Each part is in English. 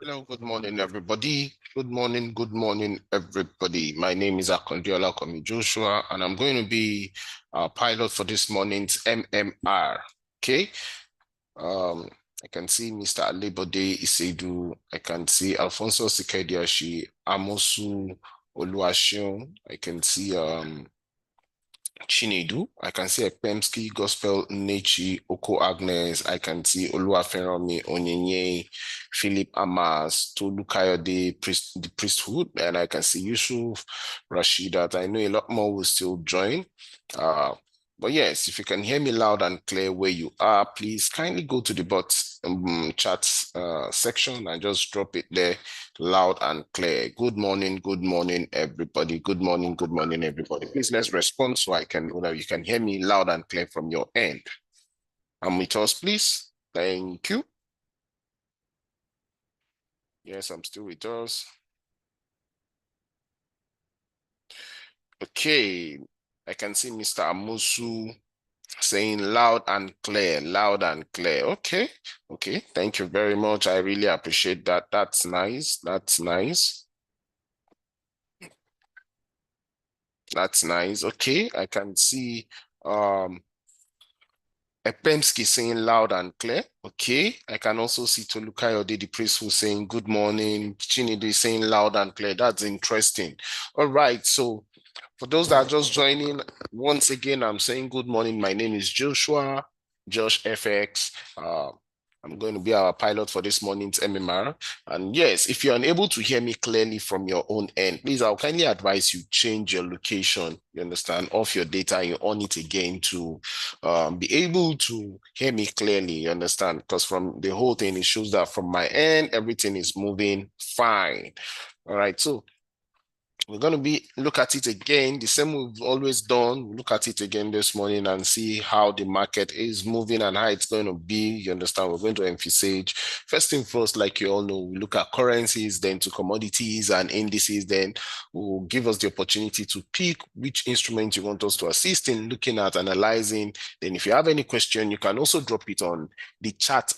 Hello, good morning, everybody. Good morning, everybody. My name is Akondiola Komi Joshua, and I'm going to be a pilot for this morning's MMR. Okay. Um, I can see Mr. Alebode Isedu. I can see Alfonso Sikediashi, Amosu Oluwaseun. I can see Chinedu. I can see Ekpemski, Gospel Nechi, Oko Agnes. I can see Oluwafenromi Onyenye, Philip Amas, Tolu Kayode, the priesthood, and I can see Yusuf Rashidat. I know a lot more will still join. Uh, but yes, if you can hear me loud and clear where you are, please kindly go to the bot chat section and just drop it there loud and clear. Good morning, everybody. Good morning, everybody. Please let's respond so you can hear me loud and clear from your end. With us, please. Thank you. Yes, I'm still with us. Okay, I can see Mr. Amusu saying loud and clear, loud and clear. Okay, okay. Thank you very much. I really appreciate that. That's nice. That's nice. That's nice. Okay, I can see Epemski saying loud and clear. Okay. I can also see Tolukayode, the priest, who's saying good morning. Chinidi saying loud and clear. That's interesting. All right. So for those that are just joining, once again, I'm saying good morning. My name is Joshua, Josh FX. I'm going to be our pilot for this morning's MMR. And yes, if you're unable to hear me clearly from your own end, please, I'll kindly advise you change your location, you understand, off your data, you on it again to be able to hear me clearly, you understand? Because from the whole thing, it shows that from my end, everything is moving fine. All right, so we're going to look at it again, the same we've always done. We'll look at it again this morning and see how the market is moving and how it's going to be. You understand? We're going to emphasize first thing first, like you all know, we look at currencies, then to commodities and indices, then will give us the opportunity to pick which instrument you want us to assist in looking at, analyzing. Then if you have any question, you can also drop it on the chat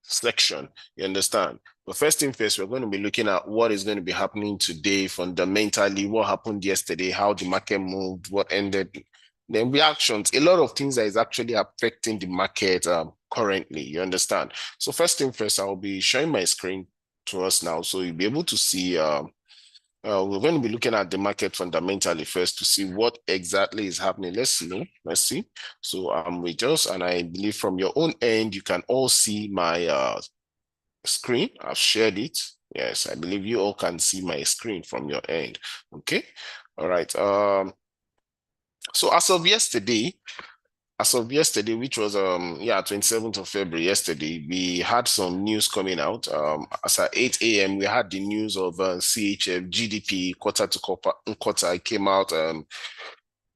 section. You understand? But first thing first, we're going to be looking at what is going to be happening today fundamentally, what happened yesterday, how the market moved, what ended, then reactions, a lot of things that is actually affecting the market currently, you understand? So first thing first, I'll be showing my screen to us now. So you'll be able to see, we're going to be looking at the market fundamentally first to see what exactly is happening. Let's see. So I'm with us, and I believe from your own end, you can all see my screen. I've shared it. Yes, I believe you all can see my screen from your end. Okay. All right. So as of yesterday, which was 27th of February, yesterday, we had some news coming out. As at 8 a.m., we had the news of CHF GDP quarter to quarter. It came out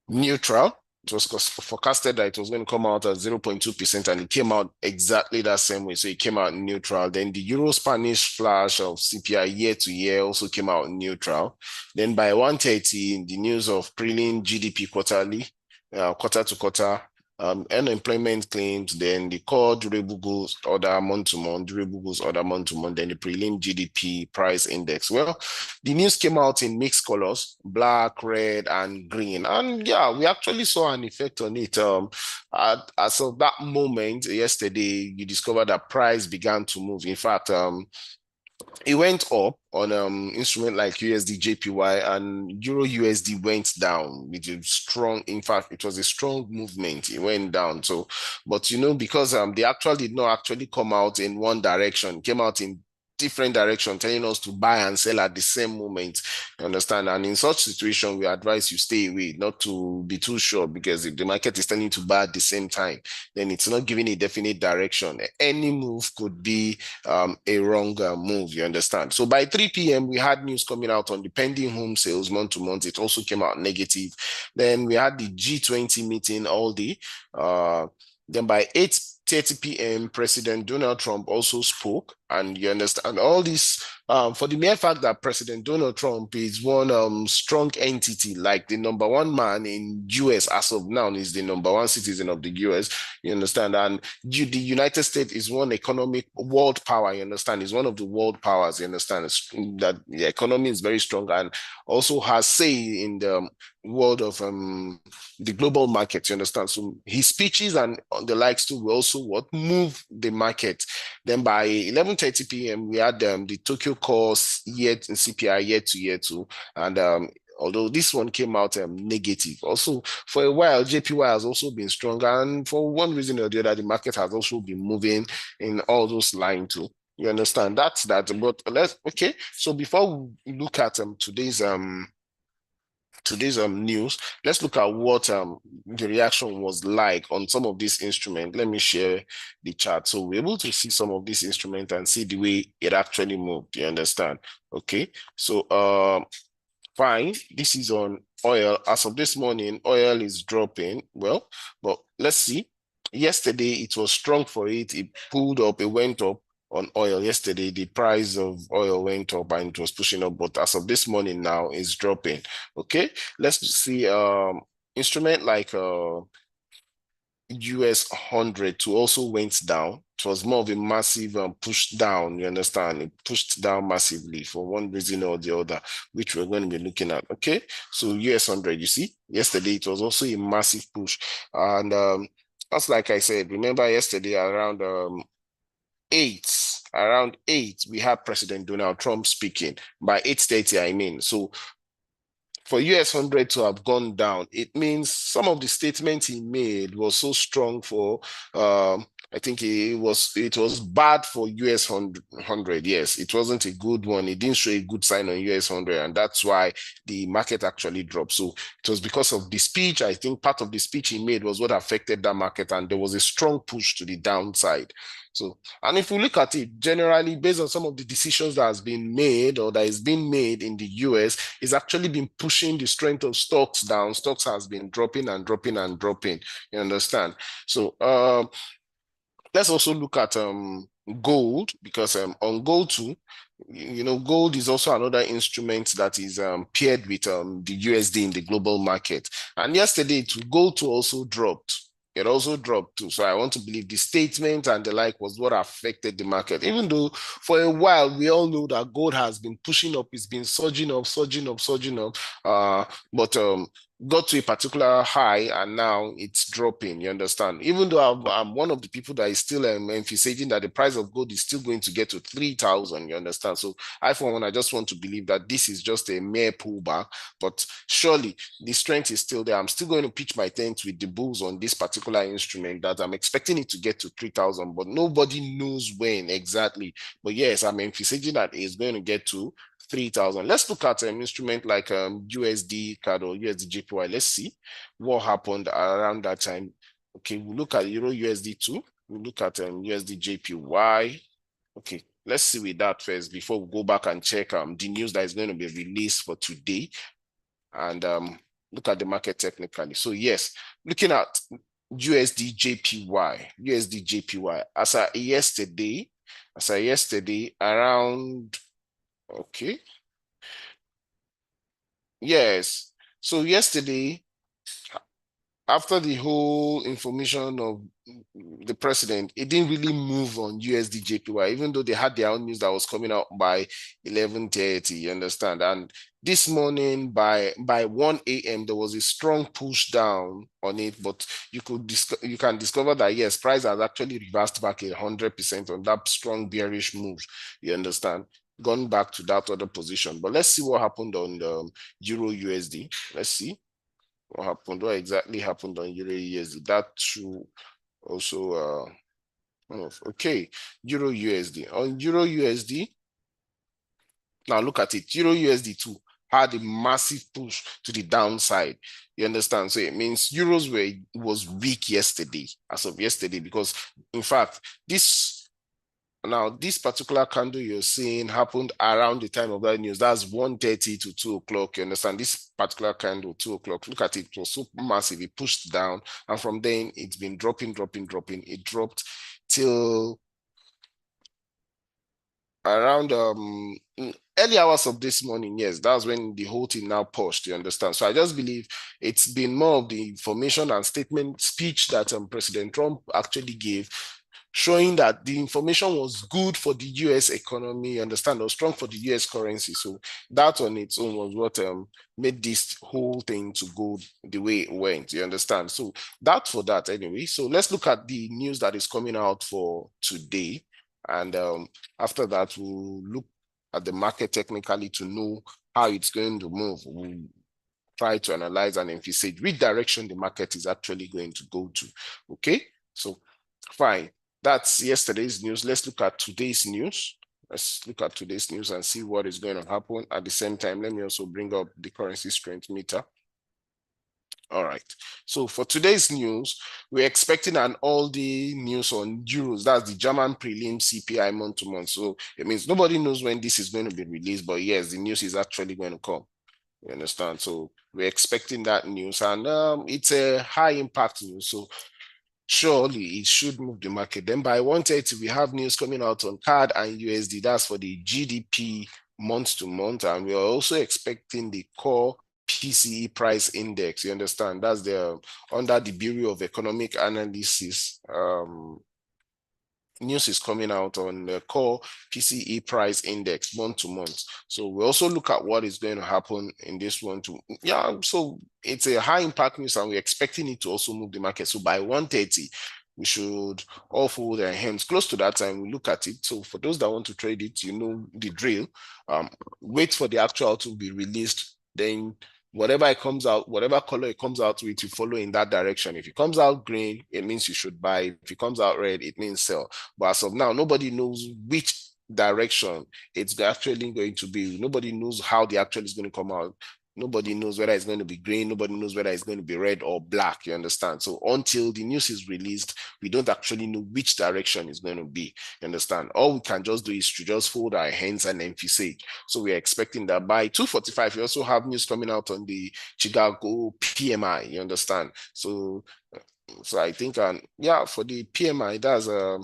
neutral. It was forecasted that it was going to come out at 0.2%, and it came out exactly that same way. So it came out neutral. Then the Euro Spanish flash of CPI year to year also came out neutral. Then by 1:30, the news of prelim GDP quarterly, quarter to quarter, unemployment claims, then the core durable goods order month to month, durable goods order month to month, then the prelim GDP price index. Well, the news came out in mixed colors, black, red, and green. And yeah, we actually saw an effect on it. As of that moment yesterday, you discovered that price began to move. In fact, it went up on instrument like USD JPY, and Euro USD went down, which is strong. In fact, it was a strong movement. It went down. So, but because the actual did not actually come out in one direction, came out in different direction, telling us to buy and sell at the same moment. You understand? And in such situation, we advise you stay away, not to be too sure, because if the market is telling you to buy at the same time, then it's not giving a definite direction. Any move could be a wrong move, you understand? So by 3 p.m., we had news coming out on the pending home sales month to month. It also came out negative. Then we had the G20 meeting all day. Then by 8:30 p.m., President Donald Trump also spoke, and you understand all these for the mere fact that President Donald Trump is one strong entity, like the number one man in US as of now is the number one citizen of the US, you understand? And the United States is one economic world power, you understand? Is one of the world powers, you understand? That the economy is very strong and also has say in the world of the global market, you understand? So his speeches and the likes too will also what move the market. Then by 11:30 p.m. we had the Tokyo Core yet in CPI year to, and although this one came out negative. Also, for a while, JPY has also been strong, and for one reason or the other, the market has also been moving in all those lines too. You understand? That's that. But let's okay. So before we look at today's news, let's look at what the reaction was like on some of these instruments. Let me share the chart. So we're able to see some of these instruments and see the way it actually moved. You understand? Okay. So fine. This is on oil. As of this morning, oil is dropping. Well, but let's see. Yesterday it was strong for it. It pulled up, it went up on oil. Yesterday, the price of oil went up and it was pushing up, but as of this morning now, it's dropping. Okay, let's see instrument like US 100 to also went down. It was more of a massive push down, you understand? It pushed down massively for one reason or the other, which we're going to be looking at. Okay, so US 100, you see, yesterday it was also a massive push. And that's like I said, remember yesterday around 8, around 8, we had President Donald Trump speaking. By 8:30, I mean. So for US 100 to have gone down, it means some of the statements he made was so strong for I think it was bad for US 100. Yes, it wasn't a good one. It didn't show a good sign on US 100, and that's why the market actually dropped. So it was because of the speech. I think part of the speech he made was what affected that market, and there was a strong push to the downside. So, and if we look at it generally, based on some of the decisions that has been made or that is being made in the US, it's actually been pushing the strength of stocks down. Stocks has been dropping and dropping and dropping. You understand? So, let's also look at gold because on gold too, gold is also another instrument that is paired with the USD in the global market. And yesterday, too, gold too also dropped. It also dropped too. So I want to believe the statement and the like was what affected the market. Even though for a while we all know that gold has been pushing up, it's been surging up, surging up, surging up. But got to a particular high and now it's dropping. You understand? Even though I'm one of the people that is still emphasizing that the price of gold is still going to get to 3,000. You understand? So I, for one, I just want to believe that this is just a mere pullback, but surely the strength is still there. I'm still going to pitch my tent with the bulls on this particular instrument that I'm expecting it to get to 3,000, but nobody knows when exactly. But yes, I'm emphasizing that it's going to get to 3,000. Let's look at an instrument like USD CAD or USD JPY. Let's see what happened around that time. Okay, we look at Euro USD too. We look at USD JPY. Okay, let's see with that first before we go back and check the news that is going to be released for today and look at the market technically. So yes, looking at USD JPY, as of yesterday around, okay, yes. So yesterday, after the whole information of the president, it didn't really move on USD JPY, even though they had their own news that was coming out by 11:30, you understand? And this morning by 1 a.m., there was a strong push down on it, but you can discover that yes, price has actually reversed back 100% on that strong bearish move, you understand? Gone back to that other position. But let's see what happened on the Euro USD. Let's see what exactly happened on Euro USD. That should also okay, Euro USD. On Euro USD, now look at it. Euro USD too had a massive push to the downside. You understand? So it means euros was weak yesterday, as of yesterday, because in fact, this particular candle you're seeing happened around the time of that news. That's 1:30 to 2 o'clock. You understand? This particular candle, 2 o'clock. Look at it. It was so massive. It pushed down. And from then, it's been dropping. It dropped till around early hours of this morning. Yes, that's when the whole thing now pushed, you understand? So I just believe it's been more of the information and statement speech that President Trump actually gave, showing that the information was good for the US economy, you understand, or strong for the US currency. So that on its own was what made this whole thing to go the way it went, you understand? So that for that anyway. So let's look at the news that is coming out for today. And after that, we'll look at the market technically to know how it's going to move. We'll try to analyze and emphasize which direction the market is actually going to go to. Okay, so fine. That's yesterday's news. Let's look at today's news. Let's look at today's news and see what is going to happen. At the same time, let me also bring up the currency strength meter. All right. So for today's news, we're expecting an all-day news on euros. That's the German prelim CPI month to month. So it means nobody knows when this is going to be released, but yes, the news is actually going to come. You understand? So we're expecting that news, and it's a high impact news. So surely it should move the market. Then by 1:30, we have news coming out on CAD and USD. That's for the GDP month to month. And we are also expecting the core PCE price index. You understand? That's the under the Bureau of Economic Analysis. News is coming out on the core PCE price index month to month. So we also look at what is going to happen in this one too. Yeah, so it's a high impact news and we're expecting it to also move the market. So by 1:30, we should all fold our hands. Close to that time, we look at it. So for those that want to trade it, you know the drill. Wait for the actual to be released. Then whatever it comes out, whatever color it comes out with, you follow in that direction. If it comes out green, it means you should buy. If it comes out red, it means sell. But as of now, nobody knows which direction it's actually going to be. Nobody knows how the actual is going to come out. Nobody knows whether it's going to be green. Nobody knows whether it's going to be red or black. You understand? So until the news is released, we don't actually know which direction it's going to be. You understand? All we can just do is to just fold our hands and emphasize. So we are expecting that by 2:45, we also have news coming out on the Chicago PMI. You understand? So I think, yeah, for the PMI, that's we're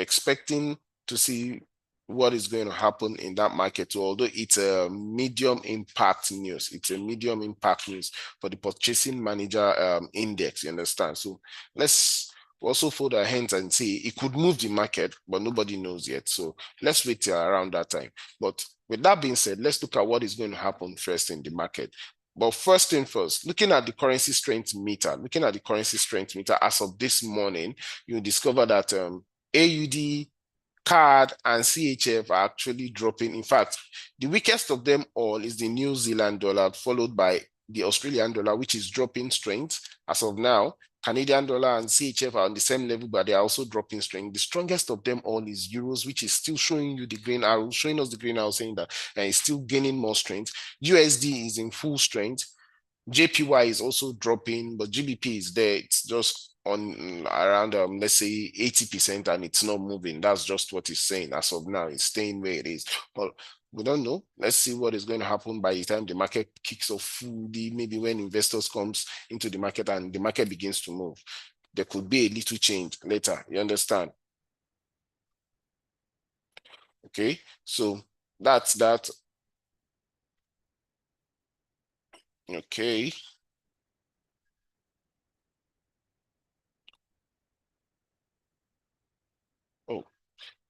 expecting to see what is going to happen in that market too, although it's a medium impact news. It's a medium impact news for the purchasing manager index, you understand? So let's also fold our hands and see it could move the market, but nobody knows yet. So let's wait till around that time. But with that being said, let's look at what is going to happen first in the market. But first thing first, looking at the currency strength meter, as of this morning, you discover that AUD, CAD, and CHF are actually dropping. In fact, the weakest of them all is the New Zealand dollar, followed by the Australian dollar, which is dropping strength as of now. Canadian dollar and CHF are on the same level, but they are also dropping strength. The strongest of them all is euros, which is still showing you the green arrow, showing us the green arrow, saying that it's still gaining more strength. USD is in full strength. JPY is also dropping, but GBP is there. It's just on around let's say 80% and it's not moving. That's just what it's saying as of now. It's staying where it is. But we don't know. Let's see what is going to happen by the time the market kicks off fully, maybe when investors comes into the market and the market begins to move. There could be a little change later. You understand? Okay, so that's that. Okay. Oh,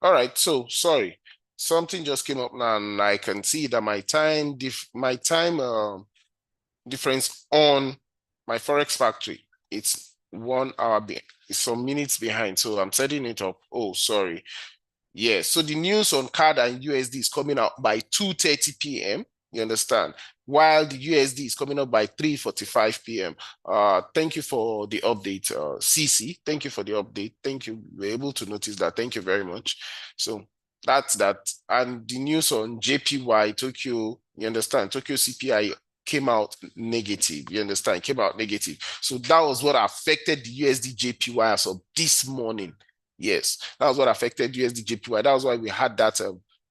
all right. So sorry, something just came up now, and I can see that my time difference on my Forex Factory, it's 1 hour, it's some minutes behind. So I'm setting it up. Oh, sorry. Yeah, so the news on CAD and USD is coming out by 2:30 p.m. You understand? While the USD is coming up by 3:45 p.m. Thank you for the update, CC. Thank you for the update. Thank you. We're able to notice that. Thank you very much. So that's that. And the news on JPY, Tokyo, you understand? Tokyo CPI came out negative. You understand? Came out negative. So that was what affected the USD JPY as of this morning. Yes, that was what affected USD JPY. That was why we had that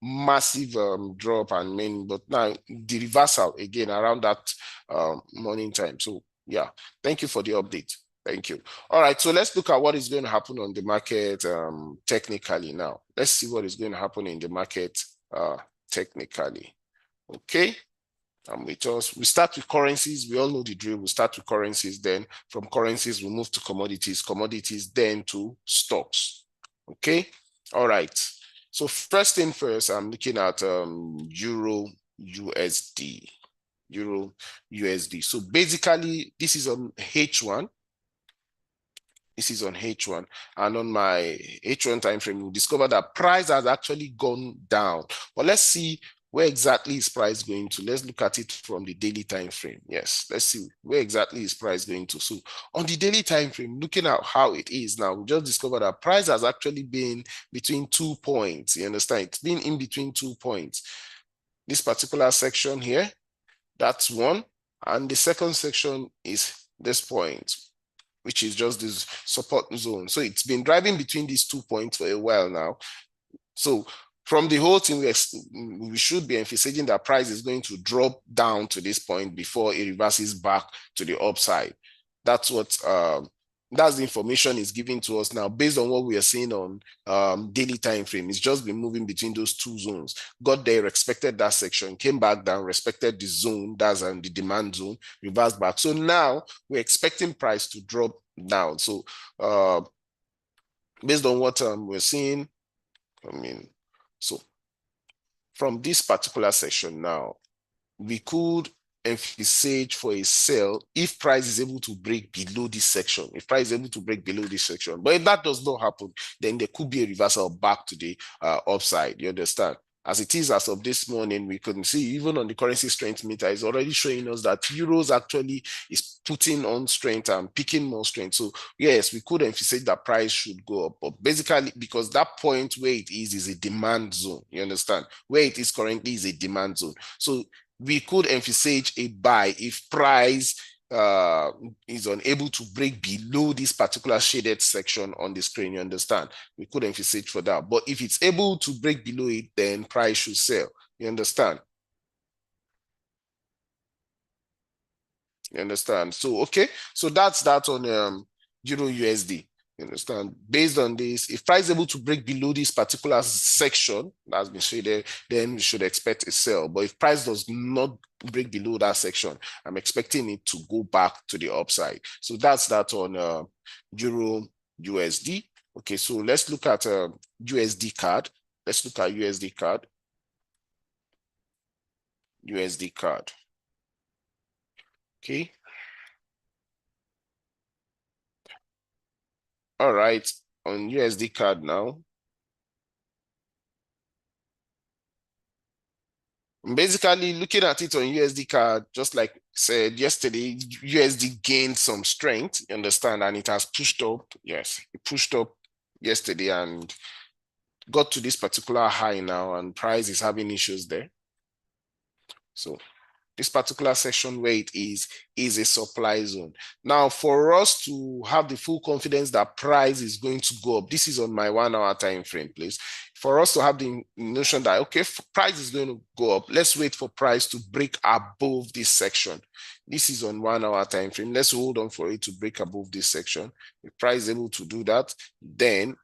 massive drop and main, but now the reversal again around that morning time. So yeah, thank you for the update. Thank you. All right, so let's look at what is going to happen on the market technically now. Let's see what is going to happen in the market technically. Okay. With us, we start with currencies. We all know the drill. We start with currencies, then from currencies, we move to commodities, then to stocks. Okay. All right. So first thing first, I'm looking at Euro USD. Euro USD. So basically, this is on H1. This is on H1, and on my H1 time frame, we discover that price has actually gone down. But let's see where exactly is price going to. Let's look at it from the daily time frame. Yes, let's see where exactly is price going to. So on the daily time frame, looking at how it is now, we just discovered that price has actually been between 2 points. You understand? It's been in between 2 points. This particular section here, that's one, and the second section is this point, which is just this support zone. So it's been driving between these 2 points for a while now. So from the whole thing, we should be emphasizing that price is going to drop down to this point before it reverses back to the upside. That's what that's the information is giving to us now based on what we are seeing on daily time frame. It's just been moving between those two zones. Got there, respected that section, came back down, respected the zone, that's the demand zone, reversed back. So now we're expecting price to drop down. So based on what we're seeing, so from this particular section now, we could envisage for a sell if price is able to break below this section, if price is able to break below this section. But if that does not happen, then there could be a reversal back to the upside. You understand? As it is as of this morning, we couldn't see even on the currency strength meter, it's already showing us that euros actually is putting on strength and picking more strength. So yes, we could envisage that price should go up, but basically because that point where it is a demand zone. You understand? Where it is currently is a demand zone. So we could envisage a buy if price is unable to break below this particular shaded section on the screen. You understand? We could envisage for that. But if it's able to break below it, then price should sell. You understand? You understand? So, okay. So that's that on Euro USD. You understand? Based on this, if price is able to break below this particular section that's been shaded, then we should expect a sell. But if price does not break below that section, I'm expecting it to go back to the upside. So that's that on Euro USD. Okay, so let's look at USD card. Let's look at USD card. USD card. Okay. All right, on USD card now. Basically, looking at it on USD card, just like I said yesterday, USD gained some strength, you understand, and it has pushed up. Yes, it pushed up yesterday and got to this particular high now, and price is having issues there. So this particular section where it is a supply zone. Now, for us to have the full confidence that price is going to go up, this is on my 1 hour time frame, please. For us to have the notion that, okay, price is going to go up, let's wait for price to break above this section. This is on 1 hour time frame. Let's hold on for it to break above this section. If price is able to do that, then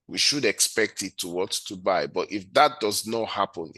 we should expect it to buy. But if that does not happen,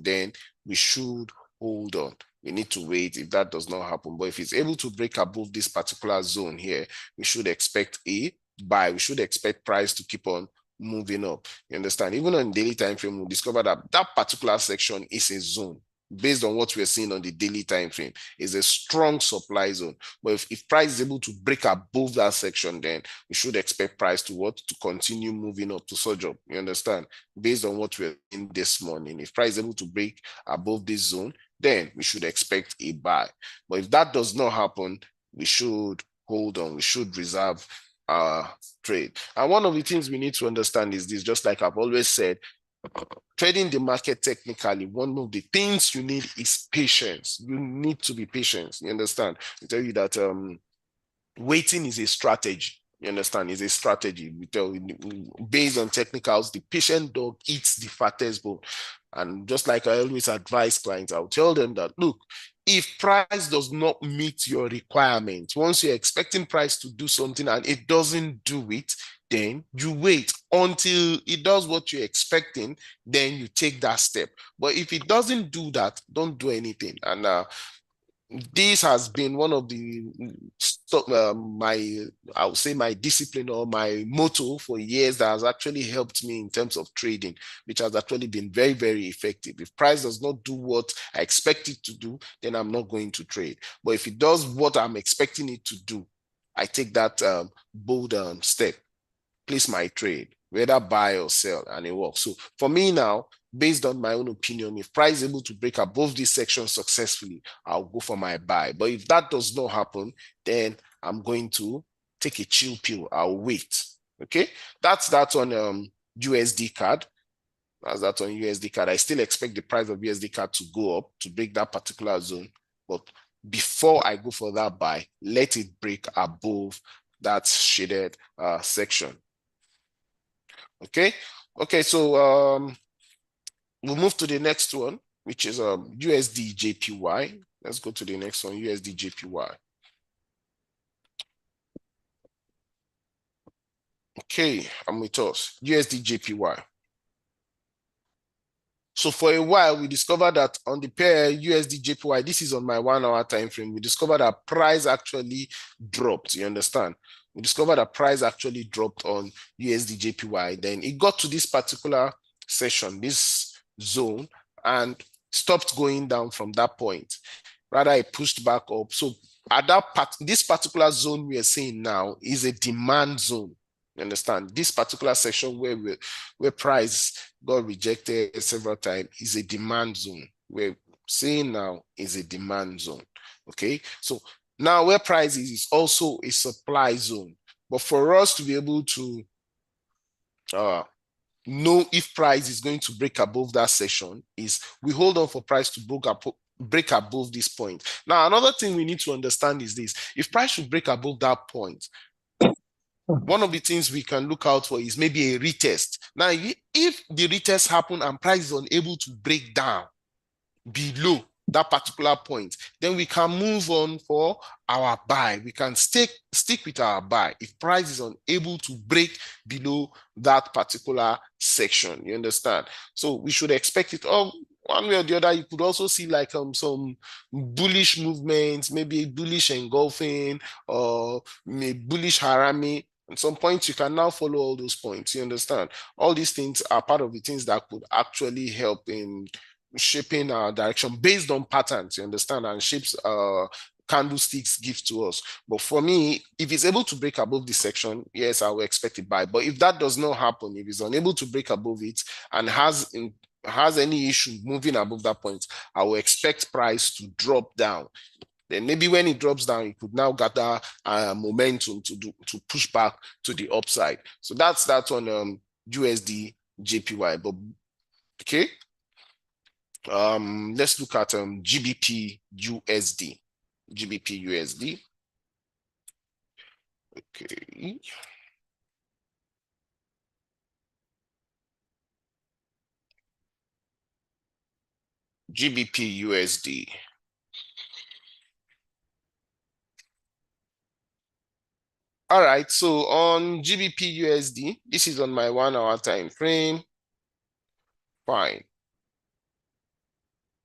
then we should hold on. We need to wait if that does not happen. But if it's able to break above this particular zone here, we should expect a buy. We should expect price to keep on moving up. You understand? Even on daily time frame, we'll discover that that particular section is a zone. Based on what we're seeing on the daily time frame, is a strong supply zone. But if price is able to break above that section, then we should expect price to continue moving up to surge up. You understand? Based on what we're in this morning, if price is able to break above this zone, then we should expect a buy. But if that does not happen, we should hold on. We should reserve our trade. And one of the things we need to understand is this, just like I've always said, trading the market technically, one of the things you need is patience. You need to be patient. You understand? I tell you that waiting is a strategy. You understand? It's a strategy. We tell you, based on technicals, the patient dog eats the fattest bone. And just like I always advise clients, I'll tell them that, look, If price does not meet your requirement, once you're expecting price to do something and it doesn't do it, then you wait until it does what you're expecting, then you take that step. But if it doesn't do that, don't do anything. And this has been one of the my, I would say, my discipline or my motto for years that has actually helped me in terms of trading, which has actually been very, very effective. If price does not do what I expect it to do, then I'm not going to trade. But if it does what I'm expecting it to do, I take that bold step, place my trade, whether buy or sell, and it works. So for me now, based on my own opinion, if price is able to break above this section successfully, I'll go for my buy. But if that does not happen, then I'm going to take a chill pill. I'll wait. Okay, that's that on USD card. That's that on USD card. I still expect the price of USD card to go up to break that particular zone, but before I go for that buy, let it break above that shaded section. Okay. Okay. So we'll move to the next one, which is USD JPY. Let's go to the next one, USD JPY. Okay, I'm with us. USD JPY. So for a while, we discovered that on the pair USD JPY, this is on my 1 hour time frame, we discovered that price actually dropped. You understand? We discovered that price actually dropped on USD JPY. Then it got to this particular session, this zone, and stopped going down from that point. Rather, it pushed back up. So at that part, this particular zone we are seeing now is a demand zone. You understand? This particular section where price got rejected several times is a demand zone. We're seeing now is a demand zone. Okay, so now where price is also a supply zone. But for us to be able to know if price is going to break above that section is we hold on for price to break above this point. Now, another thing we need to understand is this: if price should break above that point, one of the things we can look out for is maybe a retest. Now, if the retest happen and price is unable to break down below that particular point, then we can move on for our buy. We can stick with our buy if price is unable to break below that particular section. You understand? So we should expect it. Oh, one way or the other, you could also see like some bullish movements, maybe bullish engulfing or bullish harami. At some points, you can now follow all those points. You understand? All these things are part of the things that could actually help in shaping our direction based on patterns, you understand, and shapes candlesticks give to us. But for me, if it's able to break above this section, yes, I will expect it buy. But if that does not happen, if it's unable to break above it and has any issue moving above that point, I will expect price to drop down. Then maybe when it drops down, it could now gather momentum to push back to the upside. So that's that on USD JPY. But okay, let's look at GBP USD. GBP USD. Okay. GBP USD. All right, so on GBP USD, this is on my 1 hour time frame. Fine.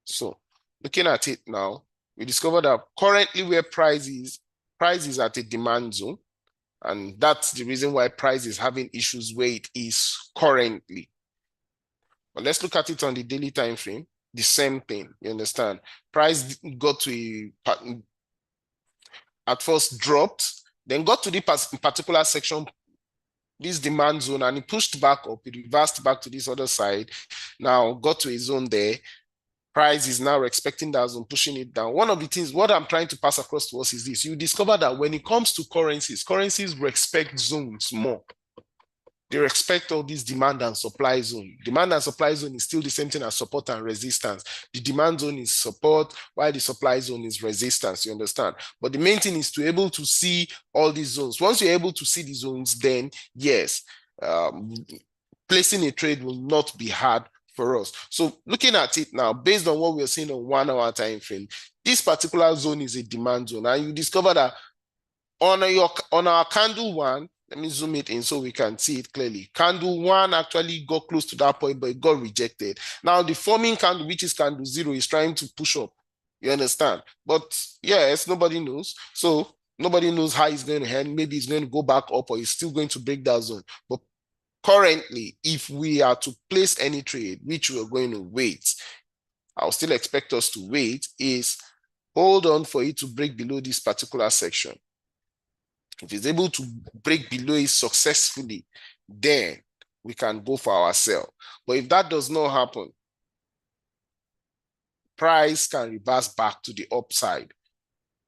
So looking at it now, we discovered that currently where price is at a demand zone. And that's the reason why price is having issues where it is currently. But let's look at it on the daily time frame. The same thing, you understand? Price got to at first dropped, then got to the particular section, this demand zone, and it pushed back up. It reversed back to this other side. Now got to a zone there. Price is now expecting that zone, pushing it down. One of the things, what I'm trying to pass across to us is this: you discover that when it comes to currencies respect zones more. They respect all these demand and supply zone. Demand and supply zone is still the same thing as support and resistance. The demand zone is support, while the supply zone is resistance, you understand? But the main thing is to be able to see all these zones. Once you're able to see the zones, then yes, placing a trade will not be hard for us. So looking at it now, based on what we're seeing on 1 hour time frame, this particular zone is a demand zone, and you discover that on our candle one, let me zoom it in so we can see it clearly. Candle one actually got close to that point, but it got rejected. Now the forming candle, which is candle 0, is trying to push up. You understand? But yes, nobody knows. So nobody knows how it's going to end. Maybe it's going to go back up, or it's still going to break that zone. But currently, if we are to place any trade, which we are going to wait, I'll still expect us to wait, is hold on for it to break below this particular section. If it's able to break below it successfully, then we can go for our sell. But if that does not happen, price can reverse back to the upside.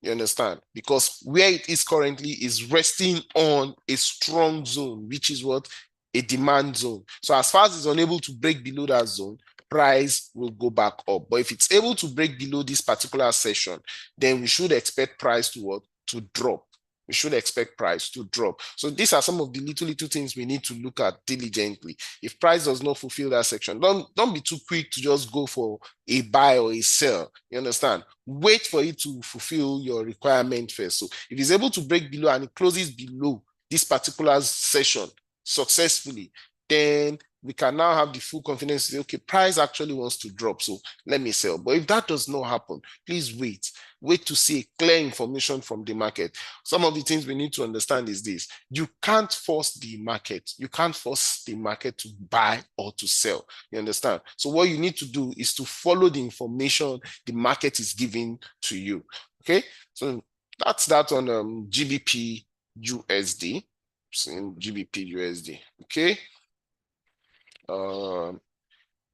You understand? Because where it is currently is resting on a strong zone, which is what? A demand zone. So as far as it's unable to break below that zone, price will go back up. But if it's able to break below this particular session, then we should expect price to what? To drop. We should expect price to drop. So these are some of the little things we need to look at diligently. If price does not fulfill that section, don't be too quick to just go for a buy or a sell. You understand? Wait for it to fulfill your requirement first. So if it's able to break below and it closes below this particular session successfully, then we can now have the full confidence to say, okay, price actually wants to drop, so let me sell. But if that does not happen, please wait. Wait to see clear information from the market. Some of the things we need to understand is this. You can't force the market. You can't force the market to buy or to sell. You understand? So what you need to do is to follow the information the market is giving to you. Okay? So that's that on GBP USD. GBP USD. Okay?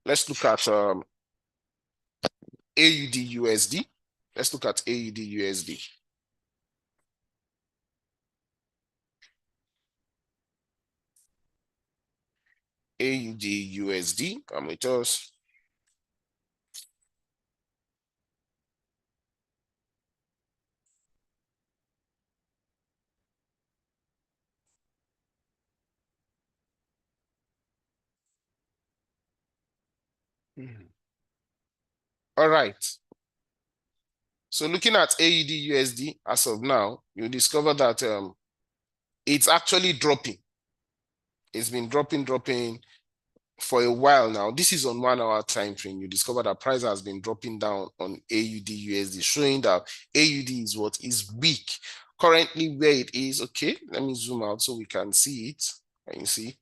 Let's look at AUD USD. Let's look at AUD USD. AUD USD, come with us. All right. So looking at AUD USD as of now, you discover that it's actually dropping. It's been dropping for a while now. This is on 1 hour time frame. You discover that price has been dropping down on AUD USD, showing that AUD is what is weak. Currently where it is, okay, let me zoom out so we can see it. Can you see?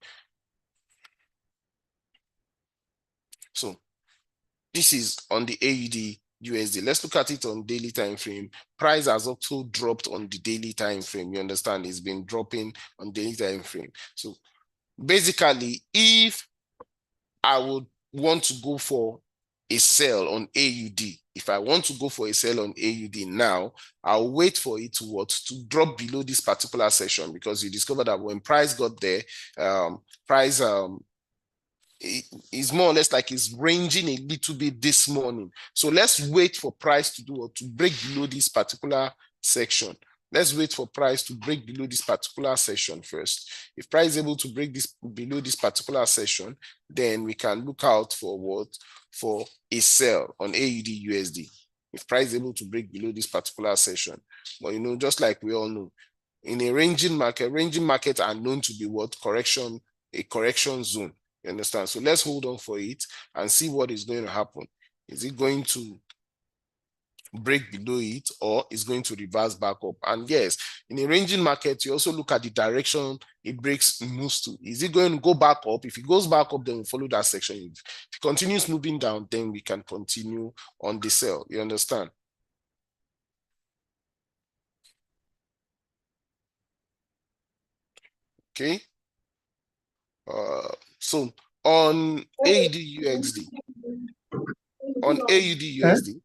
So this is on the AUD USD. Let's look at it on daily time frame. Price has also dropped on the daily time frame. You understand? It's been dropping on daily time frame. So basically, if I would want to go for a sell on AUD, if I want to go for a sell on AUD now, I'll wait for it to drop below this particular session, because you discover that when price got there, price is more or less like it's ranging a little bit this morning. So let's wait for price to break below this particular section. Let's wait for price to break below this particular session first. If price is able to break this below this particular session, then we can look out for what? For a sell on AUD USD. If price is able to break below this particular session. But just like we all know, in a ranging markets are known to be what? A correction zone. You understand? So let's hold on for it and see what is going to happen. Is it going to break below it, or is going to reverse back up? And yes, in a ranging market, you also look at the direction it moves to. Is it going to go back up? If it goes back up, then we follow that section. If it continues moving down, then we can continue on the sell. You understand? Okay. So on AUD USD, on AUD USD,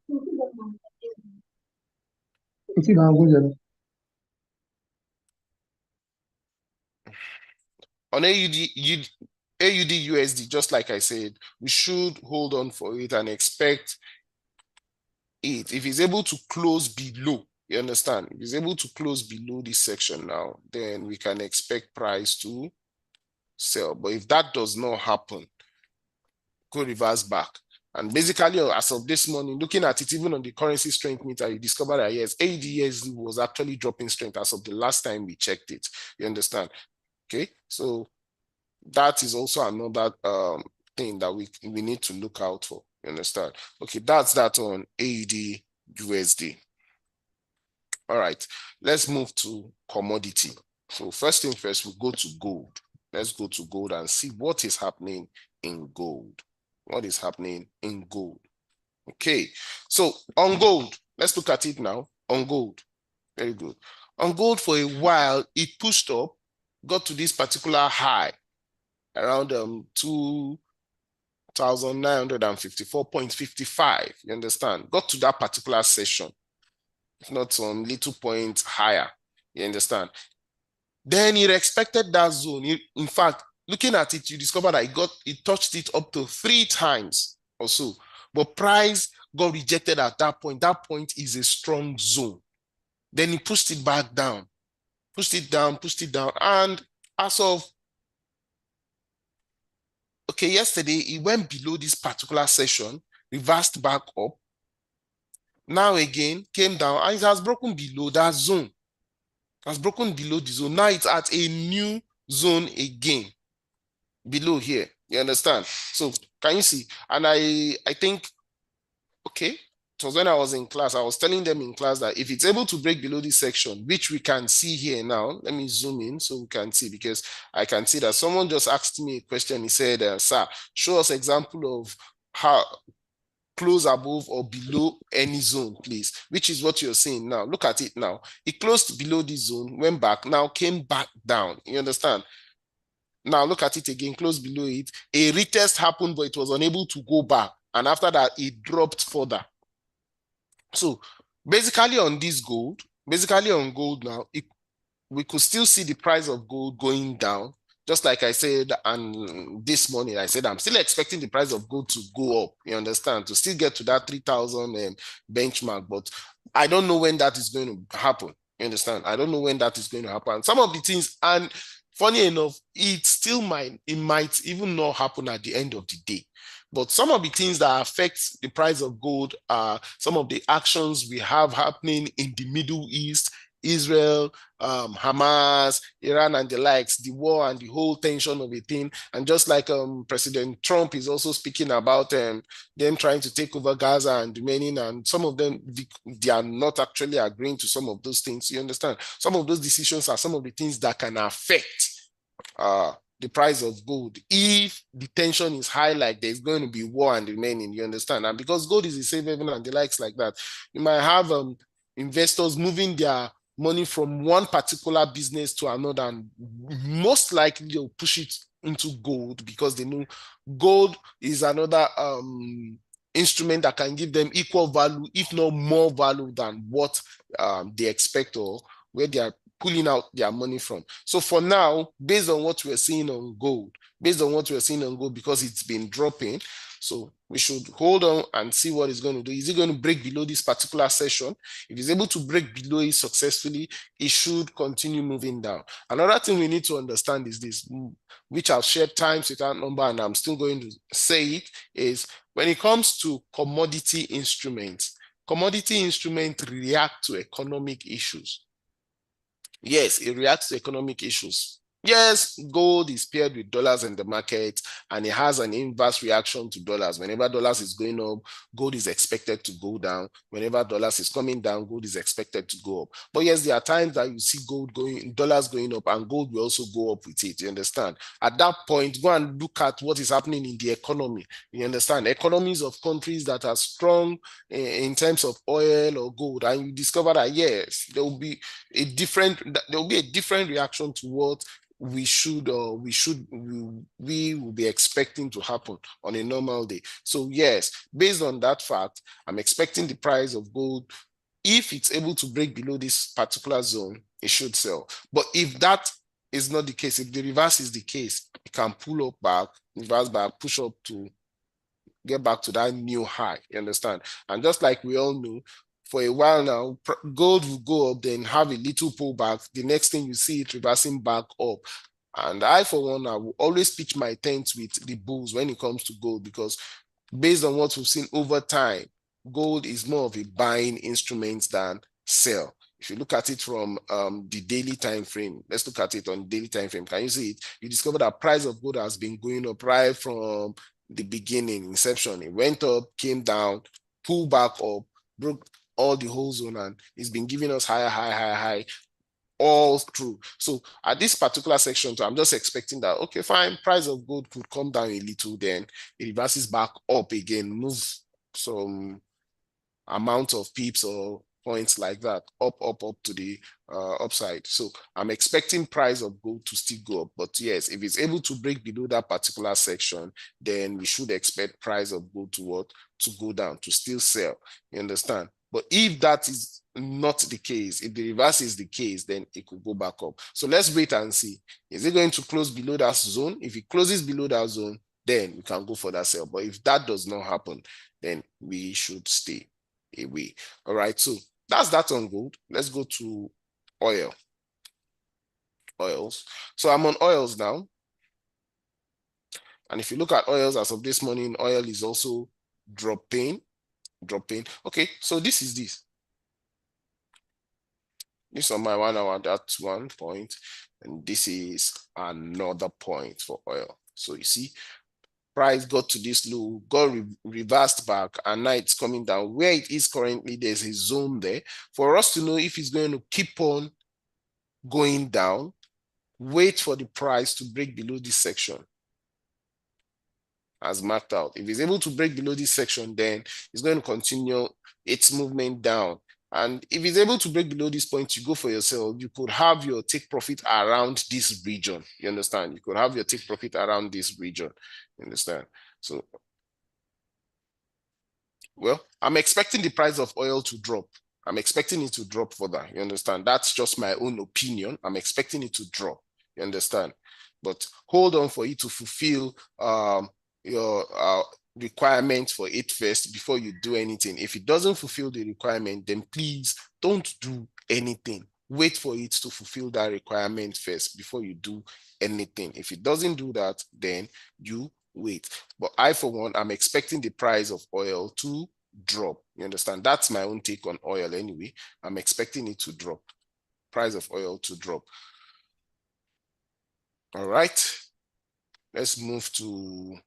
on AUD USD, just like I said, we should hold on for it and expect it. If it's able to close below, you understand? If it's able to close below this section now, then we can expect price to sell. But if that does not happen, go reverse back. And basically, as of this morning, looking at it, even on the currency strength meter, you discover that yes, AUD was actually dropping strength as of the last time we checked it. You understand? Okay, so that is also another thing that we need to look out for. You understand? Okay, that's that on AUD USD. All right, let's move to commodity. So first thing first, we go to gold. Let's go to gold and see what is happening in gold. What is happening in gold? Okay, so on gold, let's look at it now. On gold, very good. On gold, for a while, it pushed up, got to this particular high around 2,954.55. You understand? Got to that particular session, if not some little points higher. You understand? Then it expected that zone. In fact, looking at it, you discover that it touched it up to 3 times or so. But price got rejected at that point. That point is a strong zone. Then he pushed it back down, pushed it down. And as of, okay, yesterday, it went below this particular session, reversed back up. Now again, came down, and it has broken below that zone. It has broken below the zone. Now it's at a new zone again, below here. You understand? So can you see? And I think, okay, it was when I was in class, I was telling them in class that if it's able to break below this section, which we can see here now, let me zoom in so we can see, because I can see that someone just asked me a question. He said, sir, show us example of how close above or below any zone, please, which is what you're seeing now. Look at it now. It closed below this zone, went back, now came back down. You understand? Now look at it again, close below it. A retest happened, but it was unable to go back. And after that, it dropped further. So basically on this gold, basically on gold now, we could still see the price of gold going down. Just like I said, and this morning I said, I'm still expecting the price of gold to go up, you understand, to still get to that 3,000 benchmark. But I don't know when that is going to happen. You understand? I don't know when that is going to happen. Some of the things, and funny enough, it might even not happen at the end of the day. But some of the things that affect the price of gold are some of the actions we have happening in the Middle East, Israel, Hamas, Iran, and the likes, the war and the whole tension of a thing. And just like President Trump is also speaking about them trying to take over Gaza and remaining, and some of them, they are not actually agreeing to some of those things. You understand? Some of those decisions are some of the things that can affect the price of gold. If the tension is high, like there's going to be war and remaining, you understand? And because gold is a safe haven and the likes like that, you might have investors moving their money from one particular business to another, and most likely they'll push it into gold because they know gold is another instrument that can give them equal value, if not more value than what they expect or where they are pulling out their money from. So for now, based on what we're seeing on gold, because it's been dropping, so we should hold on and see what it's going to do. Is it going to break below this particular session? If it's able to break below it successfully, it should continue moving down. Another thing we need to understand is this, which I've shared times without number, and I'm still going to say it, is when it comes to commodity instruments react to economic issues. Yes, it reacts to economic issues. Yes, gold is paired with dollars in the market, and it has an inverse reaction to dollars. Whenever dollars is going up, gold is expected to go down. Whenever dollars is coming down, gold is expected to go up. But yes, there are times that you see dollars going up, and gold will also go up with it. You understand? At that point, go and look at what is happening in the economy. You understand? Economies of countries that are strong in terms of oil or gold, and you discover that yes, there will be a different reaction to what we will be expecting to happen on a normal day. So yes, based on that fact, I'm expecting the price of gold, if it's able to break below this particular zone, it should sell. But if that is not the case, if the reverse is the case, it can pull up back, reverse back, push up to get back to that new high. You understand? And just like we all know, for a while now, gold will go up, then have a little pullback. The next thing you see it reversing back up. And I, for one, I will always pitch my tent with the bulls when it comes to gold, because based on what we've seen over time, gold is more of a buying instrument than sell. If you look at it from the daily time frame, let's look at it on daily time frame. Can you see it? You discover that price of gold has been going up right from the beginning, inception. It went up, came down, pulled back up, broke all the whole zone, and it's been giving us higher, high all through. So at this particular section, I'm just expecting that, okay, fine, price of gold could come down a little, then it reverses back up again, move some amount of pips or points like that, up to the upside. So I'm expecting price of gold to still go up. But yes, if it's able to break below that particular section, then we should expect price of gold to what? To go down, to still sell. You understand? But if that is not the case, if the reverse is the case, then it could go back up. So let's wait and see. Is it going to close below that zone? If it closes below that zone, then we can go for that sell. But if that does not happen, then we should stay away. All right, so that's that on gold. Let's go to oil. Oils. So I'm on oils now. And if you look at oils as of this morning, oil is also dropping. Okay, so this is this. This on my 1 hour, that's 1 point. And this is another point for oil. So you see, price got to this low, got reversed back, and now it's coming down. Where it is currently, there's a zone there. For us to know if it's going to keep on going down, wait for the price to break below this section as marked out. If it's able to break below this section, then it's going to continue its movement down. And if it's able to break below this point, you go for yourself. You could have your take profit around this region. You understand? You could have your take profit around this region. You understand? So, well, I'm expecting the price of oil to drop. I'm expecting it to drop further. You understand? That's just my own opinion. I'm expecting it to drop. You understand? But hold on for it to fulfill your requirements for it first before you do anything. If it doesn't fulfill the requirement, then please don't do anything. Wait for it to fulfill that requirement first before you do anything. If it doesn't do that, then you wait. But I, for one, I'm expecting the price of oil to drop. You understand? That's my own take on oil anyway. I'm expecting it to drop. Price of oil to drop. All right. Let's move to,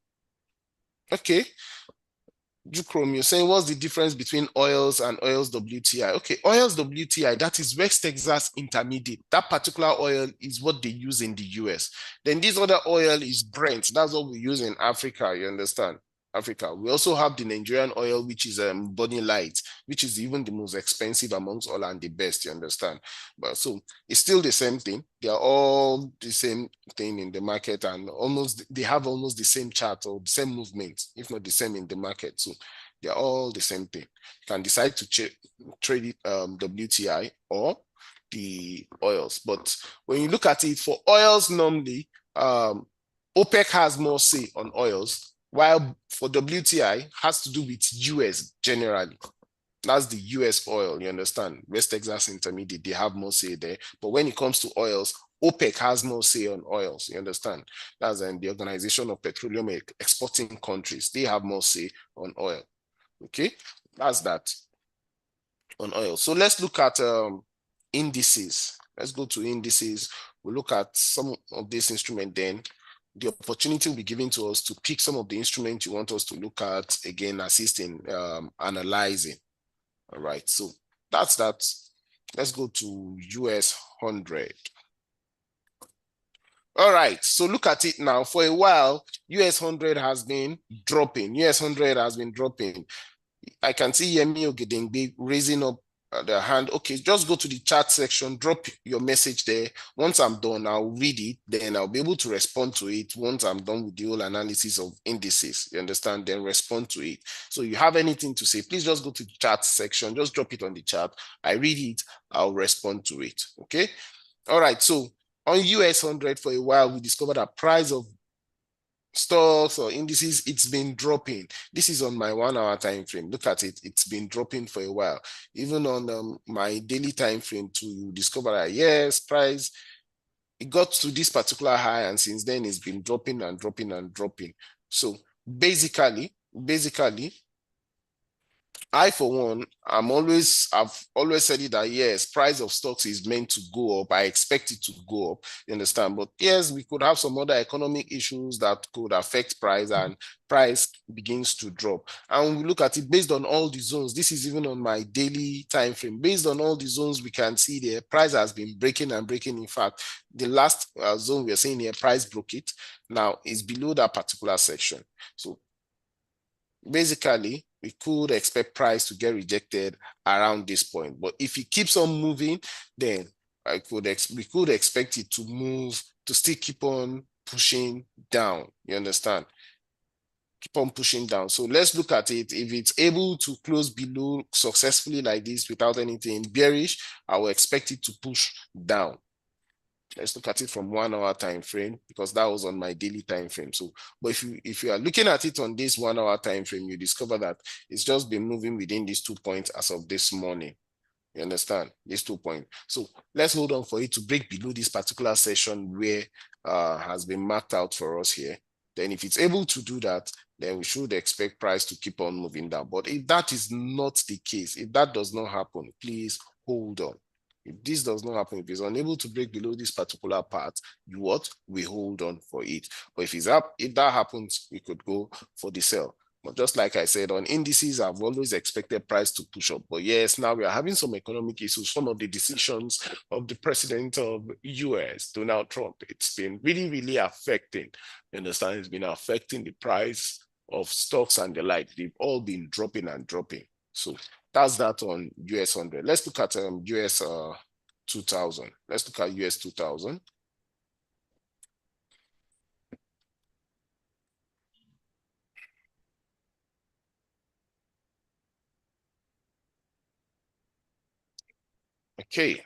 okay. Jukrom, you're saying what's the difference between oils and oils WTI? Okay, oils WTI, that is West Texas Intermediate. That particular oil is what they use in the US. Then this other oil is Brent. That's what we use in Africa, you understand? Africa. We also have the Nigerian oil, which is Bonny Light, which is even the most expensive amongst all and the best, you understand? But so it's still the same thing. They are all the same thing in the market, and almost they have almost the same chart or the same movement, if not the same in the market. So they're all the same thing. You can decide to trade it WTI or the oils. But when you look at it for oils, normally OPEC has more say on oils, while for WTI has to do with US generally. That's the US oil, you understand? West Texas Intermediate, they have more say there. But when it comes to oils, OPEC has more say on oils, you understand? That's the Organization of Petroleum Exporting Countries. They have more say on oil. Okay, that's that on oil. So let's look at indices. Let's go to indices. We'll look at some of this instrument then. The opportunity will be given to us to pick some of the instruments you want us to look at, again, assist in analyzing. All right, so that's that. Let's go to US 100. All right, so look at it now. For a while, US 100 has been dropping. US 100 has been dropping. I can see Yemi Ogedengbe raising up the hand. Okay, just go to the chat section, drop your message there. Once I'm done, I'll read it. Then I'll be able to respond to it once I'm done with the whole analysis of indices. You understand? Then respond to it. So you have anything to say, please just go to the chat section. Just drop it on the chat. I read it. I'll respond to it. Okay? All right, so on US 100 for a while, we discovered that price of stocks or indices, it's been dropping. This is on my 1 hour time frame. Look at it. It's been dropping for a while. Even on my daily time frame too, you discover that yes, price, it got to this particular high, and since then it's been dropping and dropping and dropping. So basically, basically, for one, I've always said it that yes, price of stocks is meant to go up. I expect it to go up, you understand? But yes, we could have some other economic issues that could affect price and price begins to drop. And we look at it based on all the zones. This is even on my daily time frame. Based on all the zones, we can see the price has been breaking and breaking. In fact, the last zone we're seeing here, price broke it. Now it's below that particular section. So basically, we could expect price to get rejected around this point. But if it keeps on moving, then we could expect it to move to still keep on pushing down. You understand? Keep on pushing down. So let's look at it. If it's able to close below successfully like this without anything bearish, I will expect it to push down. Let's look at it from 1 hour time frame because that was on my daily time frame. So, but if you are looking at it on this 1 hour time frame, you discover that it's just been moving within these 2 points as of this morning. You understand? These 2 points. So let's hold on for it to break below this particular session where has been marked out for us here. Then if it's able to do that, then we should expect price to keep on moving down. But if that is not the case, if that does not happen, please hold on. If this does not happen, if it's unable to break below this particular part, we hold on for it. But if it's up, if that happens, we could go for the sell. But just like I said, on indices, I've always expected price to push up. But yes, now we are having some economic issues. Some of the decisions of the president of US, Donald Trump, it's been really, really affecting. You understand? It's been affecting the price of stocks and the like. They've all been dropping and dropping. So that's that on US 100. Let's look at US 2000. Let's look at US 2000. Okay.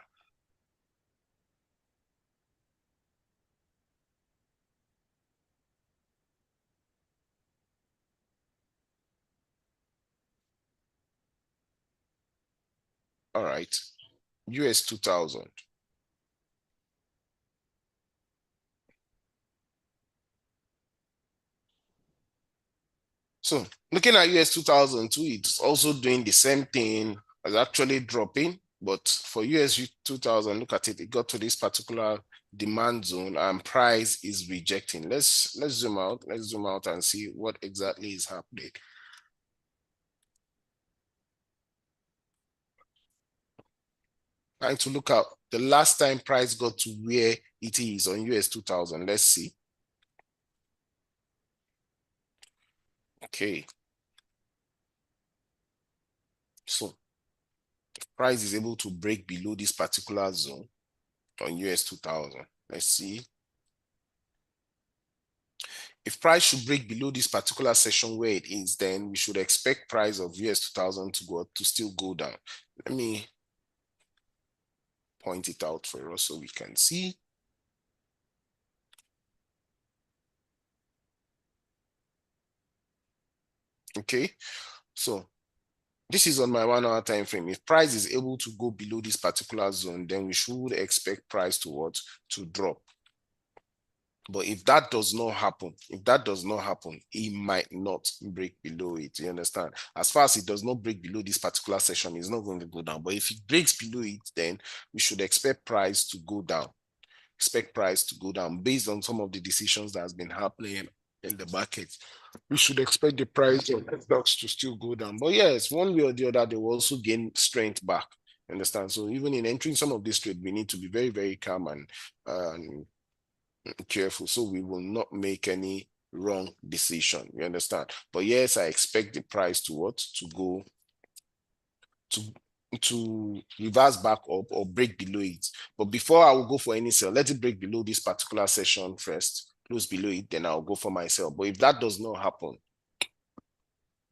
All right. US 2000. So looking at US 2002, it's also doing the same thing as actually dropping. But for US 2000, look at it, it got to this particular demand zone and price is rejecting. Let's zoom out. Let's zoom out and see what exactly is happening. Trying to look at the last time price got to where it is on US 2000. Let's see. Okay. So price is able to break below this particular zone on US 2000. Let's see. If price should break below this particular session where it is, then we should expect price of US 2000 to go to still go down. Let me point it out for us so we can see. Okay, so this is on my 1 hour time frame. If price is able to go below this particular zone, then we should expect price to what? To drop. But if that does not happen, it might not break below it. You understand? As far as it does not break below this particular session, it's not going to go down. But if it breaks below it, then we should expect price to go down. Expect price to go down based on some of the decisions that has been happening in the market. We should expect the price of stocks to still go down. But yes, one way or the other, they will also gain strength back. Understand? So even in entering some of this trade, we need to be very, very calm and careful so we will not make any wrong decision. You understand? But yes, I expect the price to what? To go to reverse back up or break below it. But before I will go for any sell, let it break below this particular session first, close below it, then I'll go for my sell. But if that does not happen,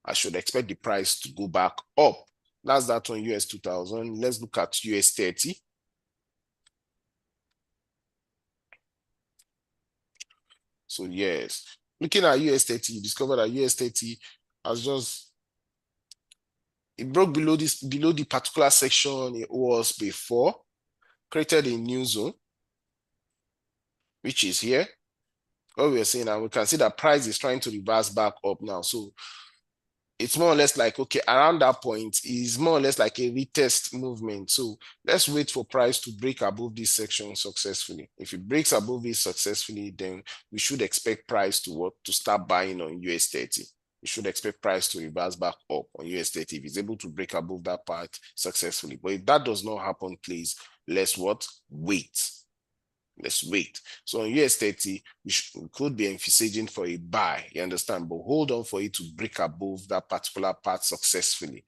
I should expect the price to go back up. That's that on US 2000. Let's look at US 30. So yes, looking at US 30, you discover that US 30 has just it broke below the particular section it was before, created a new zone, which is here. What we're saying, and we can see that price is trying to reverse back up now. So it's more or less like, okay, around that point is more or less like a retest movement. So let's wait for price to break above this section successfully. If it breaks above it successfully, then we should expect price to what? To start buying on US 30. We should expect price to reverse back up on US 30 if it's able to break above that part successfully. But if that does not happen, please, let's what? Wait. Let's wait. So on US 30, we could be envisaging for a buy, you understand? But hold on for it to break above that particular part successfully.